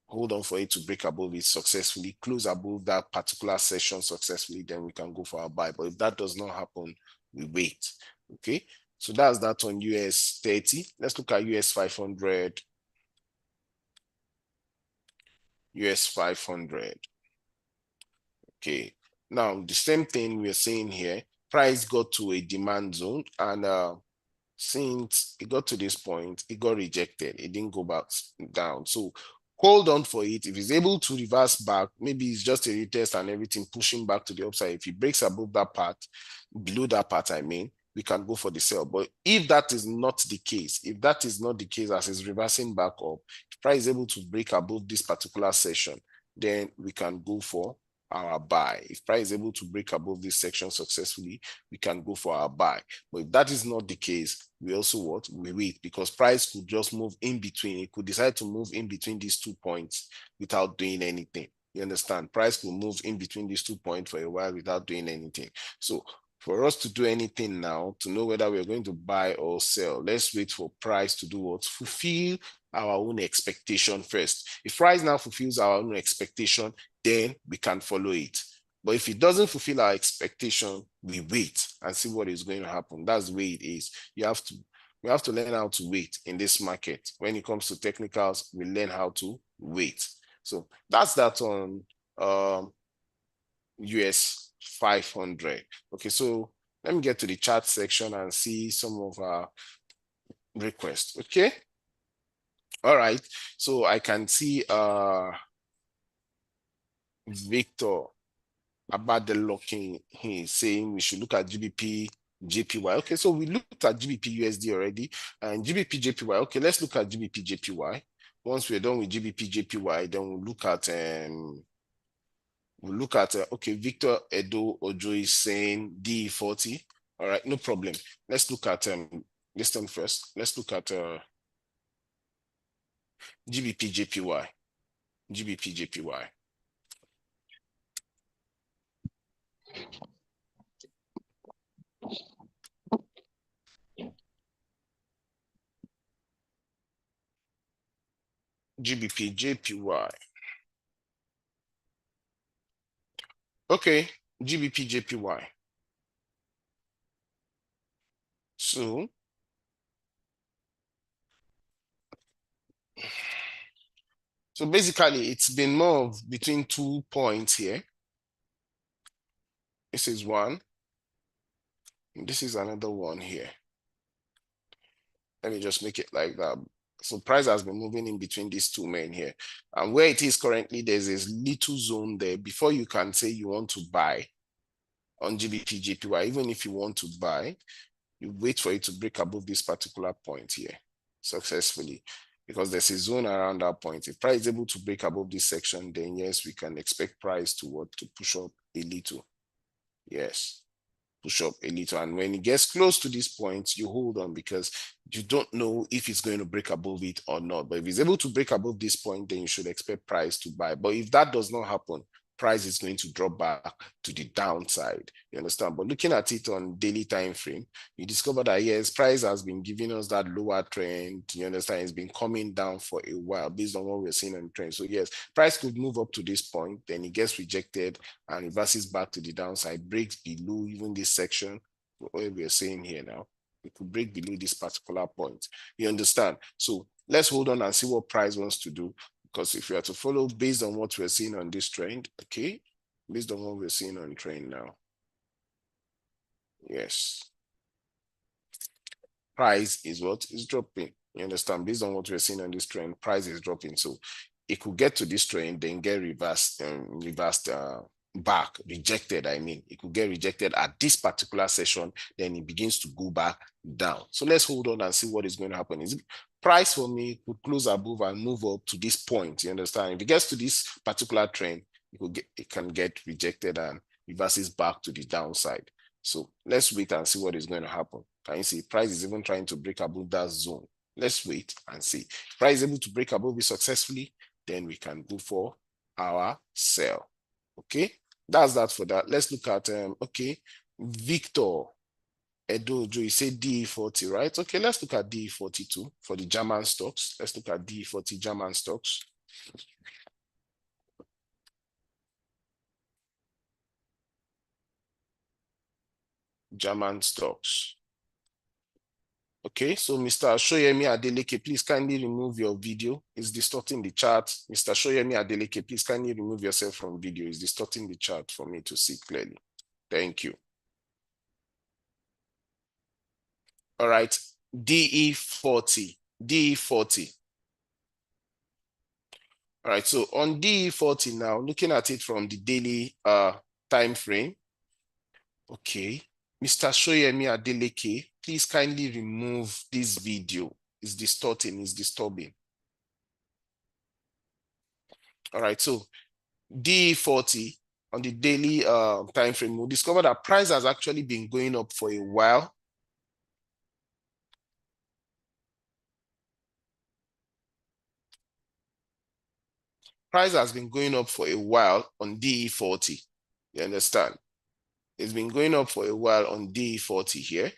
Hold on for it to break above it successfully, close above that particular session successfully, then we can go for a buy. But if that does not happen, we wait. Okay, so that's that on US 30. Let's look at US 500. US 500. Okay, now the same thing we're saying here. Price got to a demand zone, and since it got to this point, it got rejected. It didn't go back down. So hold on for it. If it's able to reverse back, maybe it's just a retest and everything pushing back to the upside. If it breaks above that part, below that part, I mean, we can go for the sell. But if that is not the case, if that is not the case as it's reversing back up, if price is able to break above this particular session, then we can go for our buy. If price is able to break above this section successfully, we can go for our buy. But if that is not the case, we also what? We wait, because price could just move in between. It could decide to move in between these 2 points without doing anything. You understand? Price could move in between these 2 points for a while without doing anything. So for us to do anything now, to know whether we're going to buy or sell, let's wait for price to do what? Fulfill our own expectation first. If price now fulfills our own expectation, then we can follow it. But if it doesn't fulfill our expectation, we wait and see what is going to happen. That's the way it is. We have to learn how to wait in this market. When it comes to technicals, we learn how to wait. So that's that on US 500. Okay, so let me get to the chart section and see some of our requests. Okay. All right. So I can see Victor about the locking. He's saying we should look at GBP JPY. Okay, so we looked at GBP USD already and GBP JPY. Okay, let's look at GBP JPY. Once we're done with GBP JPY, then we'll look at okay, Victor Edo Ojo is saying DE40. All right, no problem. Let's look at this thing first. Let's look at GBP JPY. GBP JPY. GBP JPY. Okay, GBP JPY. So basically, it's been more of between 2 points here. This is one. This is another one here. Let me just make it like that. So price has been moving in between these two men here. And where it is currently, there's this little zone there. Before you can say you want to buy on GBP JPY, even if you want to buy, you wait for it to break above this particular point here successfully, because there's a zone around that point. If price is able to break above this section, then yes, we can expect price to push up a little. Yes, push up a little. And when it gets close to this point, you hold on, because you don't know if it's going to break above it or not. But if it's able to break above this point, then you should expect price to buy. But if that does not happen, price is going to drop back to the downside. You understand? But looking at it on daily time frame, you discover that yes, price has been giving us that lower trend. You understand? It's been coming down for a while based on what we're seeing on the trend. So yes, price could move up to this point, then it gets rejected and reverses back to the downside, breaks below even this section, what we're saying here now. It could break below this particular point. You understand? So let's hold on and see what price wants to do. Because if you are to follow based on what we're seeing on this trend, okay, based on what we're seeing on trend now, yes, price is what is dropping. You understand? Based on what we're seeing on this trend, price is dropping. So it could get to this trend, then get reversed back, rejected. I mean, it could get rejected at this particular session, then it begins to go back down. So let's hold on and see what is going to happen. price for me could close above and move up to this point. You understand? If it gets to this particular trend, it can get rejected and reverses back to the downside. So let's wait and see what is going to happen. Can you see price is even trying to break above that zone? Let's wait and see. If price is able to break above it successfully, then we can go for our sell. Okay, that's that for that. Let's look at okay, Victor Edojo, you say DE40, right? Okay, let's look at DE42 for the German stocks. Let's look at DE40 German stocks. German stocks. Okay, so Mr. Shoyemi Adeleke, please kindly remove your video. It's distorting the chart. Mr. Shoyemi Adeleke, please kindly remove yourself from video. It's distorting the chart for me to see clearly. Thank you. All right, DE40, DE40. All right, so on DE40 now, looking at it from the daily time frame. Okay, Mr. Shoyemi Adeleke, please kindly remove this video. It's distorting, it's disturbing. All right, so DE40 on the daily time frame, we'll discover that price has actually been going up for a while. Price has been going up for a while on DE40. You understand? It's been going up for a while on DE40 here.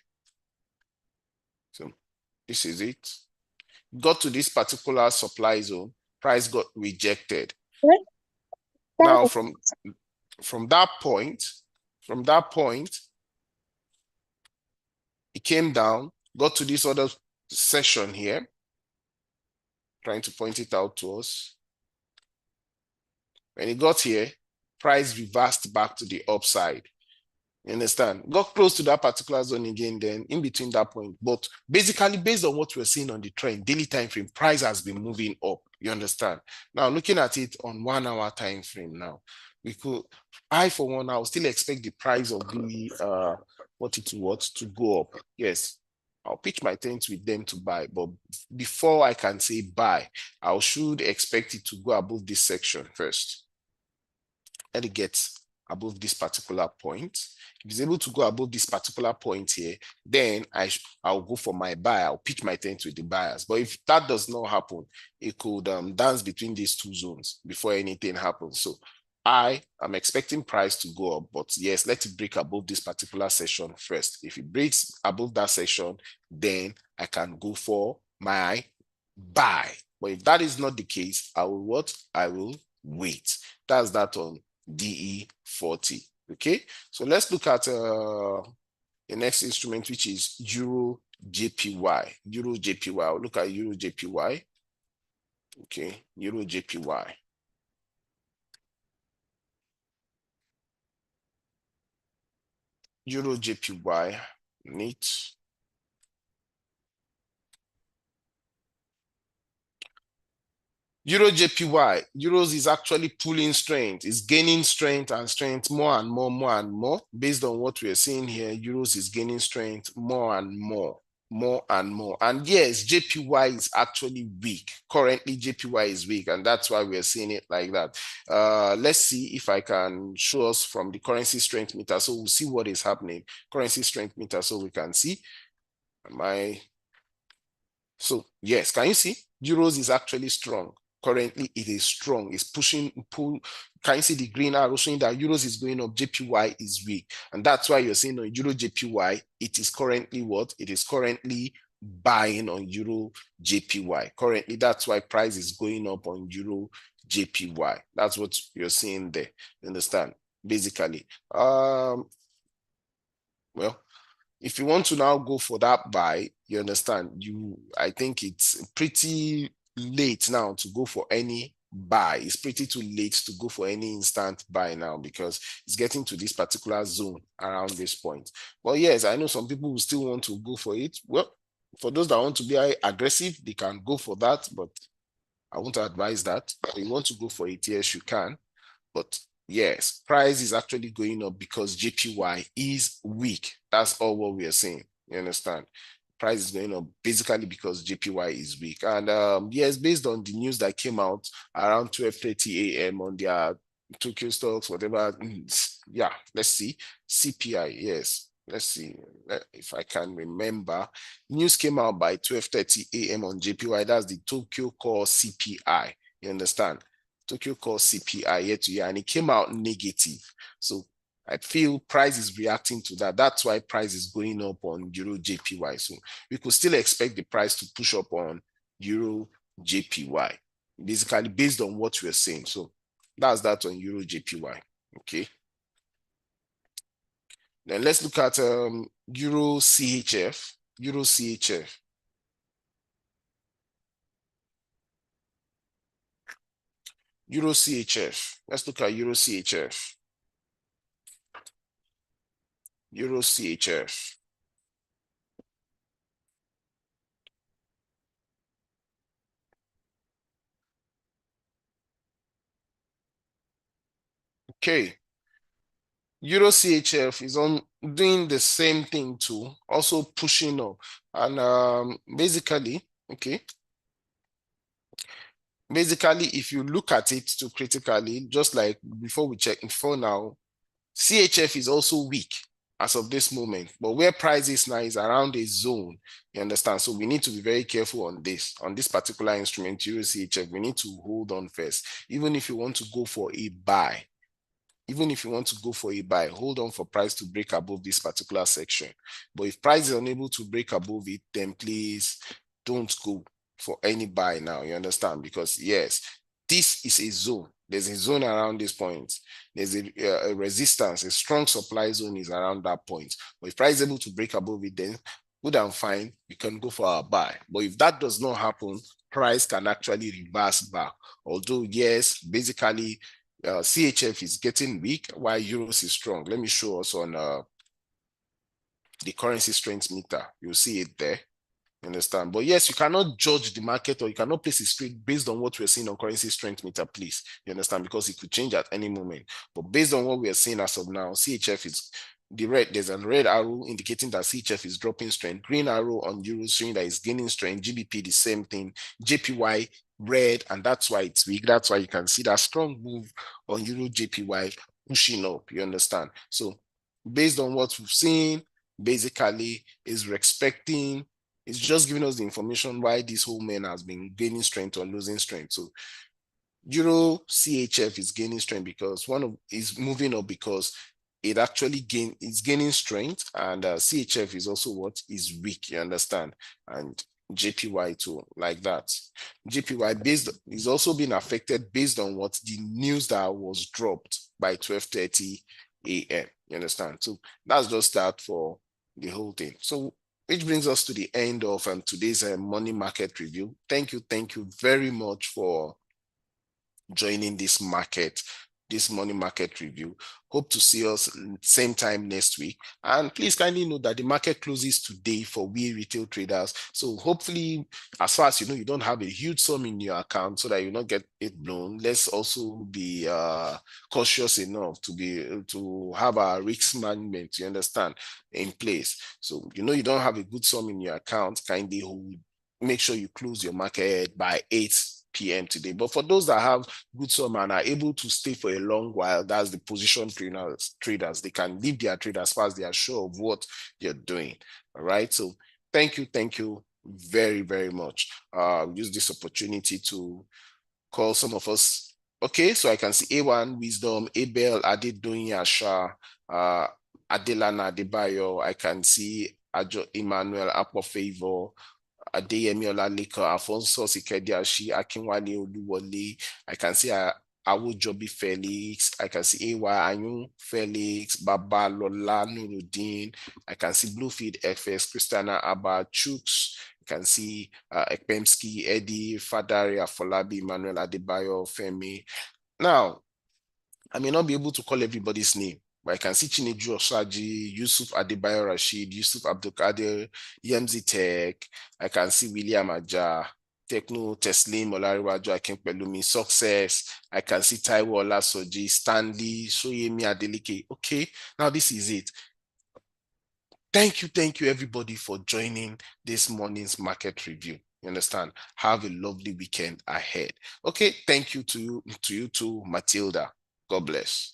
So this is it. Got to this particular supply zone, price got rejected. Now from that point, it came down, got to this other section here, trying to point it out to us. When it got here, price reversed back to the upside. You understand? Got close to that particular zone again, then in between that point. But basically, based on what we're seeing on the trend, daily time frame, price has been moving up. You understand? Now, looking at it on 1 hour time frame now, we could, I for one, I will still expect the price of the 42 watts to go up. Yes, I'll pitch my tent with them to buy. But before I can say buy, I should expect it to go above this section first. And it gets above this particular point. If it's able to go above this particular point here, then I'll go for my buy. I'll pitch my tent with the buyers. But if that does not happen, it could dance between these two zones before anything happens. So I am expecting price to go up, but yes, let it break above this particular section first. If it breaks above that section, then I can go for my buy. But if that is not the case, I will what? I will wait. That's that on DE40. Okay, so let's look at the next instrument, which is Euro JPY. Euro JPY. I'll look at Euro JPY. Okay, Euro JPY. Euro JPY. Neat. Euro JPY, Euros is actually pulling strength, it's gaining strength and strength more and more. Based on what we are seeing here, Euros is gaining strength more and more. And yes, JPY is actually weak. Currently, JPY is weak, and that's why we're seeing it like that. Let's see if I can show us from the currency strength meter. So we'll see what is happening. Currency strength meter, so we can see. So yes, can you see? Euros is actually strong. Currently, it is strong. It's pushing. Can you see the green arrow showing that Euros is going up? JPY is weak, and that's why you're seeing on Euro JPY. It is currently what? It is currently buying on Euro JPY. Currently, that's why price is going up on Euro JPY. That's what you're seeing there. You understand? Basically, well, if you want to now go for that buy, you understand, I think it's pretty late now to go for any buy. It's pretty too late to go for any instant buy now because it's getting to this particular zone around this point. Well, yes, I know some people will still want to go for it. Well, for those that want to be aggressive, they can go for that, but I won't advise that. If you want to go for it, yes, you can. But yes, price is actually going up because JPY is weak. That's all what we are saying. You understand? price is going up basically because JPY is weak. And yes, based on the news that came out around 12:30 a.m. on their Tokyo stocks, whatever. Yeah, let's see. CPI, yes. Let's see if I can remember. News came out by 12:30 a.m. on JPY. That's the Tokyo Core CPI. You understand? Tokyo Core CPI year to year, and it came out negative. So I feel price is reacting to that. That's why price is going up on Euro JPY. So we could still expect the price to push up on Euro JPY, basically based on what we're saying. So that's that on Euro JPY. Okay. Then let's look at Euro CHF. Euro CHF. Euro CHF. Let's look at Euro CHF. Euro CHF. Okay. Euro CHF is on doing the same thing too, also pushing up. And basically, okay, basically, if you look at it too critically, just like before we check, before now, CHF is also weak as of this moment, but where price is now is around a zone. You understand? So we need to be very careful on this particular instrument, Euro CHF. We need to hold on first, even if you want to go for a buy. Even if you want to go for a buy, hold on for price to break above this particular section. But if price is unable to break above it, then please don't go for any buy now. You understand? Because yes, this is a zone. There's a zone around this point. There's a resistance, a strong supply zone is around that point. But if price is able to break above it, then good and fine, you can go for a buy. But if that does not happen, price can actually reverse back. Although, yes, basically, CHF is getting weak while euros is strong. Let me show us on the currency strength meter. You'll see it there. You understand? But yes, you cannot judge the market, or you cannot place it straight based on what we're seeing on currency strength meter, please. You understand? Because it could change at any moment. But based on what we're seeing as of now, CHF is the red. There's a red arrow indicating that CHF is dropping strength. Green arrow on euros showing that it's gaining strength. GBP the same thing. JPY red, and that's why it's weak. That's why you can see that strong move on euro JPY pushing up. You understand? So based on what we've seen, basically is expecting, it's just giving us the information why this whole man has been gaining strength or losing strength. So Euro CHF is gaining strength because is moving up because it actually is gaining strength, and CHF is also what is weak. You understand? And JPY too, like that. JPY is also being affected based on what the news that was dropped by 12:30 a.m. You understand? So that's just that for the whole thing. So which brings us to the end of today's money market review. Thank you very much for joining this money market review. Hope to see us same time next week. And please kindly note that the market closes today for we retail traders. So hopefully, as far as you know, you don't have a huge sum in your account so that you not get it blown. Let's also be cautious enough to have our risk management, you understand, in place. So you don't have a good sum in your account, kindly make sure you close your market by 8 p.m. today. But for those that have good sum and are able to stay for a long while, that's the position traders. They can leave their trade as far as they are sure of what they're doing. All right. So thank you very, very much. Use this opportunity to call some of us. Okay, so I can see A1 Wisdom, Abel Adedoyin Asha, Adelana Adebayo. I can see Ajo Emmanuel Apo Favor, Adeyemi Olaleko, Alfonso Sikediashi, Akinwale Oluwole. I can see Awojobi Felix. I can see AY Ayun Felix, Babalola Nuruddin. I can see Bluefield FS, Christiana Abba, Chooks. You can see Ekpemski, Eddie, Fadari, Afolabi, Emmanuel Adebayo, Femi. Now, I may not be able to call everybody's name, but I can see Chinedu Osaji, Yusuf Adebayo Rashid, Yusuf Abdulkadir, Yemzi Tech. I can see William Aja, Techno, Teslim, Olariwaju Akinpelumi, Success. I can see Taiwo Olasoji, Stanley, Soyemi Adeleke. Okay, now this is it. Thank you everybody for joining this morning's market review. You understand? Have a lovely weekend ahead. Okay, thank you to you too, Matilda. God bless.